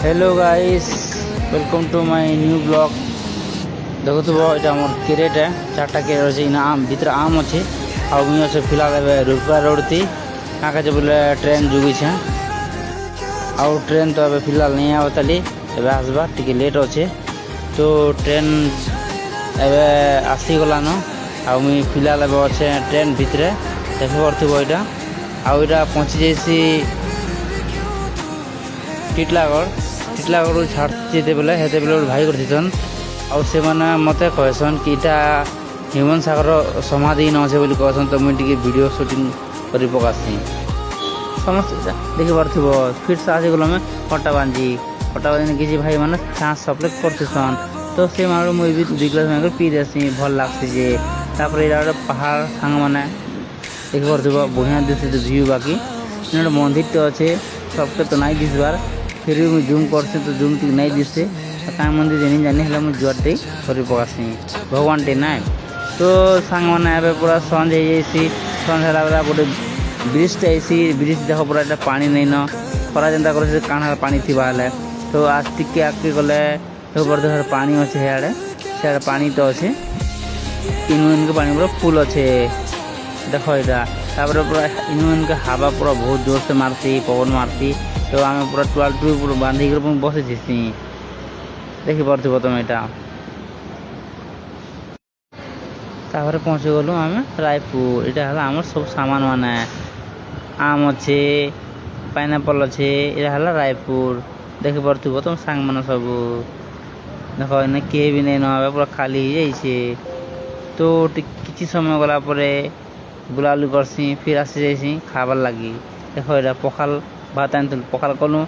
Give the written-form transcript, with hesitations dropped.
Hello guys, welcome to my new blog. देखो तो ये मोर क्रेट है, 4टा क्रेट अच्छे इन आम भीतर आम अच्छे आउ अच्छे फिलहाल रुपा रोड थी क्या कहे बोले ट्रेन जुगी छे आउ ट्रेन तो अबे फिलहाल नहीं आवताली एबे आसबा टिके लेट अच्छे तो ट्रेन एबे आसीगलान आउ मुई फिलहाल एबे अच्छे ट्रेन भितरे देख पार्थ्व यहाँ आउ यहाँ पहुँची जाइसी टिटलागढ़ छाड़ते बेले हेते बेले भाई करथन आउ से माने मते कहसन कि इटा ह्यूमन सागर समाधि न अच्छे बोली कहसन तो मुझे टिके वीडियो शूटिंग कर पकासी समस्त देखी पार्थिव फिर से आसीगल में कटाबांजी किसी भाई मैंने छाँच सप्लाई करथन तो से मारू मुझे भी 2 ग्लास पी देसी भल लगसी जे तापर गोटे पहाड़ सांग मैंने देखी पार्थिव बढ़िया दिशे व्यू बाकी गोटे मंदिर तो अच्छे सबके तो नहीं दिसबार फिर भी मुझे जूम कर तो जूम टी नहीं दिसे क्या मंदिर जानी जानी है मुझे जुआर टे कर पकासी भगवान टे ना तो सांग मैंने पूरा सन्ज हो सन्ज है गोटे ब्रिज टे आई ब्रिज देख पूरा पानी नहीं न खरा जेनता कर काना पानी थी बाहर तो आज टिके आगे गले तो पानी अच्छे सियाड़े पानी तो अच्छे इन पानी पूरा फुल अच्छे देख यहाँ तापर पूरा इन के हवा पूरा बहुत जोर से मारती पवन मारती तो आम पूरा टुआल टू पूरा बांधिक बसी थी देखी पार्थिव तुम यहाँ तापर पहुँची गलु आम रायपुर यहाँ आम सब सामान माने आम अच्छे पाइनापल अच्छे यहाँ है रायपुर देखी पार्थिव तुम सांग मान सब देख इन किए भी नहीं ना पूरा खाली हो जाइए तो किसी समय गलापर बुलाबुली करसी फिर आसी जाइसी खाबार लगी देख यहाँ पखाल भात आनी पखाल कलु